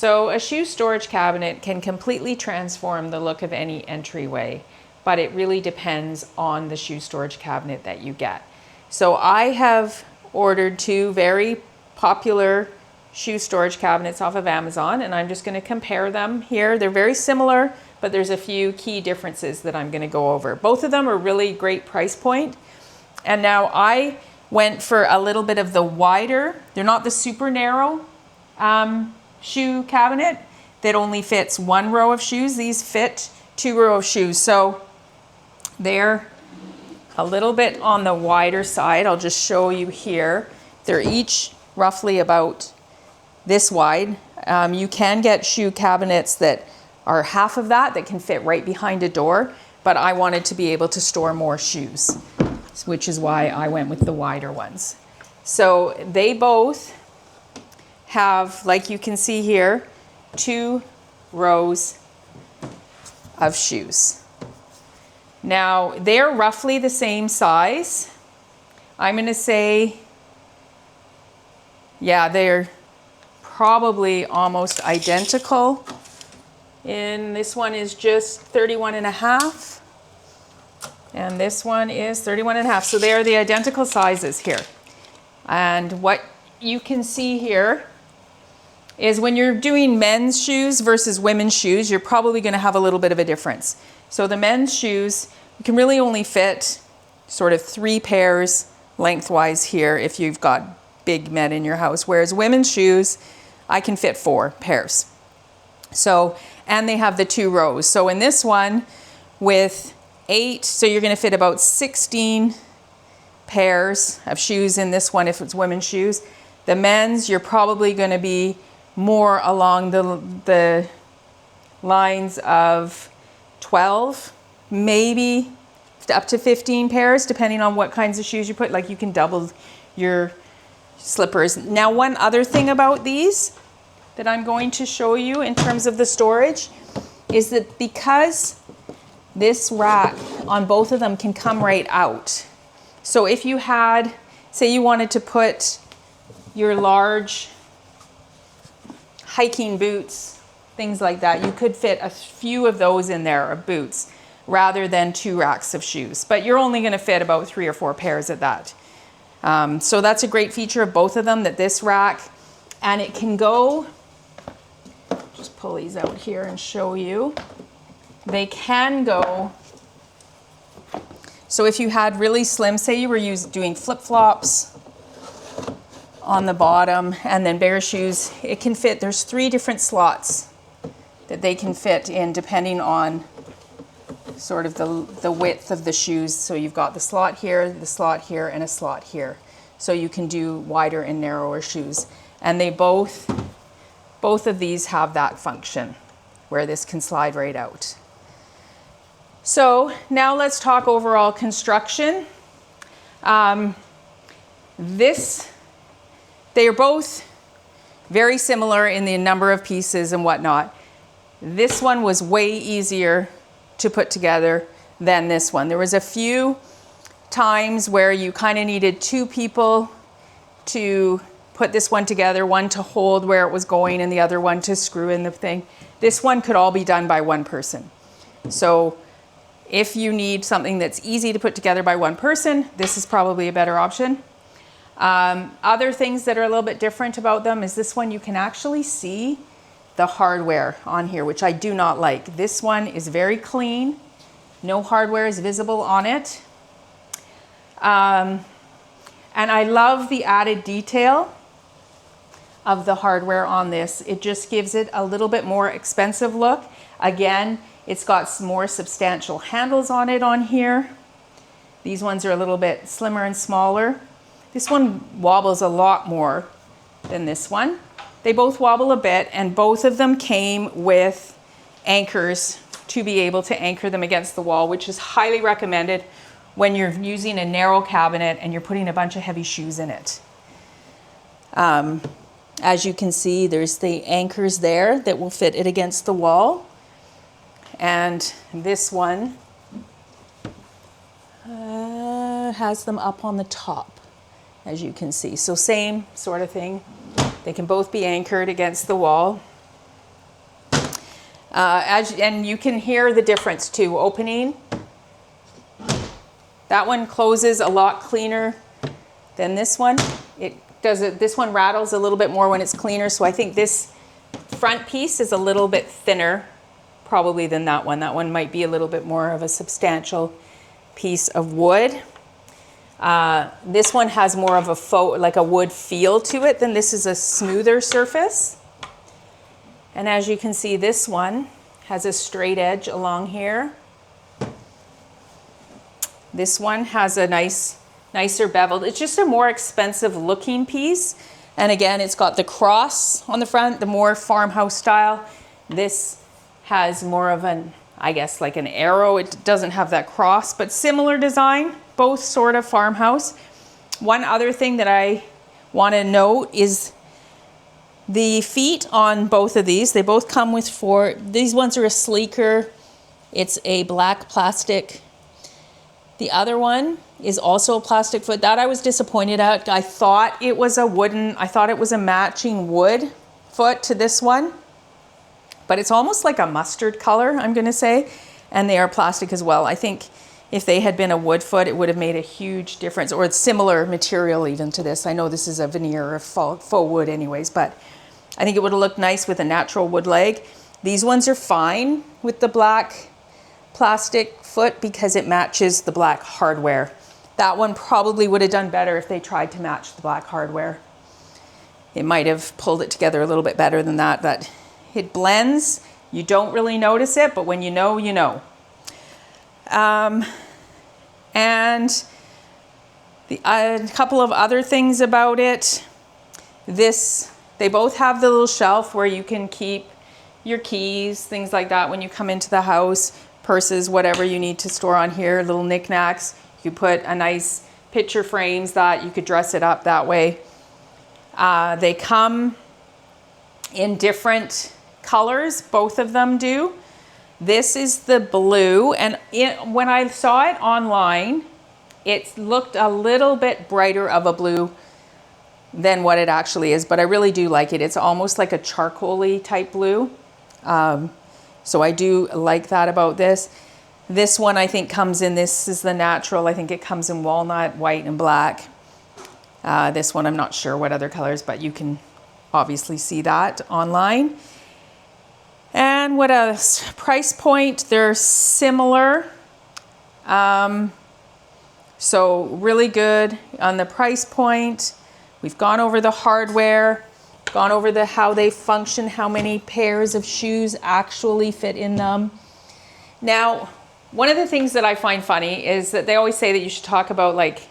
So a shoe storage cabinet can completely transform the look of any entryway, but it really depends on the shoe storage cabinet that you get. So I have ordered 2 very popular shoe storage cabinets off of Amazon, and I'm just going to compare them here. They're very similar, but there's a few key differences that I'm going to go over. Both of them are really great price point. And now I went for a little bit of the wider, they're not the super narrow shoe cabinet that only fits 1 row of shoes. These fit 2 row of shoes. So they're a little bit on the wider side. I'll just show you here. They're each roughly about this wide. You can get shoe cabinets that are half of that can fit right behind a door, but I wanted to be able to store more shoes, which is why I went with the wider ones. So they both have, like you can see here, 2 rows of shoes. Now they're roughly the same size. I'm going to say, yeah, they're probably almost identical. And this one is just 31.5. And this one is 31.5. So they are the identical sizes here. And what you can see here is when you're doing men's shoes versus women's shoes, you're probably going to have a little bit of a difference. So the men's shoes, you can really only fit sort of 3 pairs lengthwise here if you've got big men in your house, whereas women's shoes, I can fit 4 pairs. So, and they have the 2 rows. So in this one with 8, so you're going to fit about 16 pairs of shoes in this one if it's women's shoes. The men's, you're probably going to be more along the lines of 12, maybe up to 15 pairs, depending on what kinds of shoes you put. Like you can double your slippers. Now, one other thing about these that I'm going to show you in terms of the storage is that because this rack on both of them can come right out. So if you had, say you wanted to put your large hiking boots, things like that, you could fit a few of those in there, of boots, rather than 2 racks of shoes. But you're only going to fit about 3 or 4 pairs at that. So that's a great feature of both of them, that this rack, and it can go, just pull these out here and show you. They can go, so if you had really slim, say you were doing flip-flops on the bottom and then bare shoes, it can fit, there's 3 different slots that they can fit in depending on sort of the width of the shoes. So you've got the slot here, and a slot here. So you can do wider and narrower shoes. And they both of these have that function where this can slide right out. So now let's talk overall construction. They are both very similar in the number of pieces and whatnot. This one was way easier to put together than this one. There was a few times where you kind of needed 2 people to put this one together, one to hold where it was going and the other one to screw in the thing. This one could all be done by 1 person. So if you need something that's easy to put together by 1 person, this is probably a better option. Other things that are a little bit different about them is this one, you can actually see the hardware on here, which I do not like. This one is very clean. No hardware is visible on it. And I love the added detail of the hardware on this. It just gives it a little bit more expensive look. Again, it's got some more substantial handles on it on here. These ones are a little bit slimmer and smaller. This one wobbles a lot more than this one. They both wobble a bit, and both of them came with anchors to be able to anchor them against the wall, which is highly recommended when you're using a narrow cabinet and you're putting a bunch of heavy shoes in it. As you can see, there's the anchors there that will fit it against the wall. And this one has them up on the top, as you can see. So same sort of thing. They can both be anchored against the wall. And you can hear the difference too. Opening, that one closes a lot cleaner than this one. This one rattles a little bit more when it's cleaner, so I think this front piece is a little bit thinner probably than that one. That one might be a little bit more of a substantial piece of wood. This one has more of a faux, like a wood feel to it than this is a smoother surface. And as you can see, this one has a straight edge along here. This one has a nicer beveled. It's just a more expensive looking piece. And again, it's got the cross on the front, the more farmhouse style. This has more of an, I guess, like an arrow. It doesn't have that cross, but similar design, both sort of farmhouse. One other thing that I want to note is the feet on both of these. They both come with four. These ones are a sleeker. It's a black plastic. The other one is also a plastic foot. That I was disappointed at. I thought it was a matching wood foot to this one, but it's almost like a mustard color, I'm gonna say, and they are plastic as well. I think if they had been a wood foot, it would have made a huge difference, or it's similar material even to this. I know this is a veneer of faux wood anyways, but I think it would have looked nice with a natural wood leg. These ones are fine with the black plastic foot because it matches the black hardware. That one probably would have done better if they tried to match the black hardware. It might have pulled it together a little bit better than that, but it blends. You don't really notice it, but when you know, you know. And a couple of other things about it. They both have the little shelf where you can keep your keys, things like that when you come into the house, purses, whatever you need to store on here, little knickknacks. You could put a nice picture frames that you could dress it up that way. They come in different colors, both of them do. This is the blue, and when I saw it online, it looked a little bit brighter of a blue than what it actually is, but I really do like it. It's almost like a charcoal-y type blue. So I do like that about this. This one I think comes in, this is the natural, I think it comes in walnut, white, and black. This one I'm not sure what other colors, but you can obviously see that online. And what else? Price point, they're similar. So really good on the price point. We've gone over the hardware, gone over how they function, how many pairs of shoes actually fit in them. Now, one of the things that I find funny is that they always say that you should talk about, like,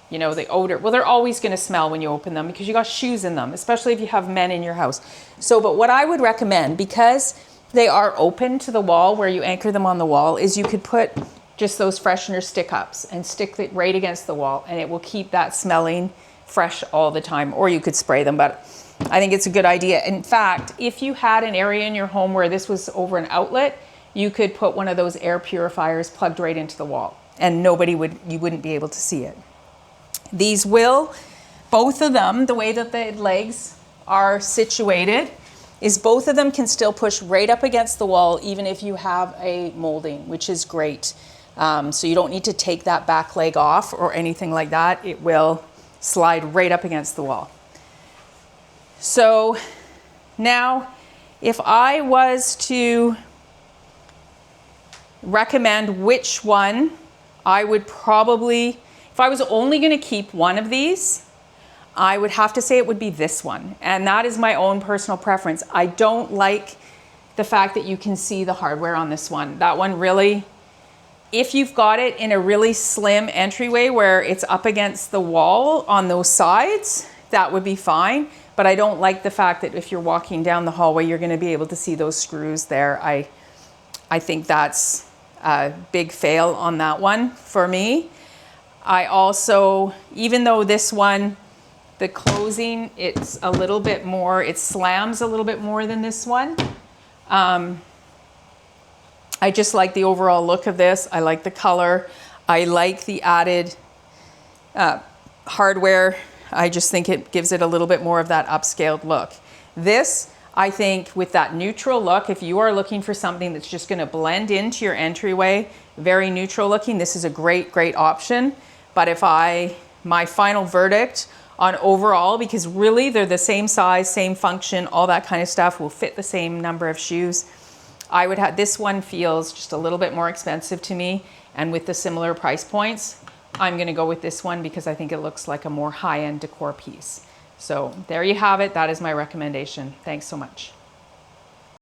you know, the odor. Well, they're always going to smell when you open them because you got shoes in them, especially if you have men in your house. So, but what I would recommend, because they are open to the wall where you anchor them on the wall, is you could put just those freshener stick-ups and stick it right against the wall, and it will keep that smelling fresh all the time. Or you could spray them, but I think it's a good idea. In fact, if you had an area in your home where this was over an outlet, you could put one of those air purifiers plugged right into the wall, and you wouldn't be able to see it. These will, both of them, the way that the legs are situated, is both of them can still push right up against the wall even if you have a molding, which is great. So you don't need to take that back leg off or anything like that. It will slide right up against the wall. So now, if I was to recommend which one, I would probably, if I was only going to keep one of these, I would have to say it would be this one. And that is my own personal preference. I don't like the fact that you can see the hardware on this one. That one really, if you've got it in a really slim entryway where it's up against the wall on those sides, that would be fine. But I don't like the fact that if you're walking down the hallway, you're going to be able to see those screws there. I think that's a big fail on that one for me. I also, even though this one, the closing, it's a little bit more, it slams a little bit more than this one. I just like the overall look of this. I like the color. I like the added hardware. I just think it gives it a little bit more of that upscaled look. This, I think with that neutral look, if you are looking for something that's just gonna blend into your entryway, very neutral looking, this is a great, great option. But if my final verdict on overall, because really they're the same size, same function, all that kind of stuff, will fit the same number of shoes. I would have, this one feels just a little bit more expensive to me, and with the similar price points, I'm gonna go with this one because I think it looks like a more high-end decor piece. So there you have it, that is my recommendation. Thanks so much.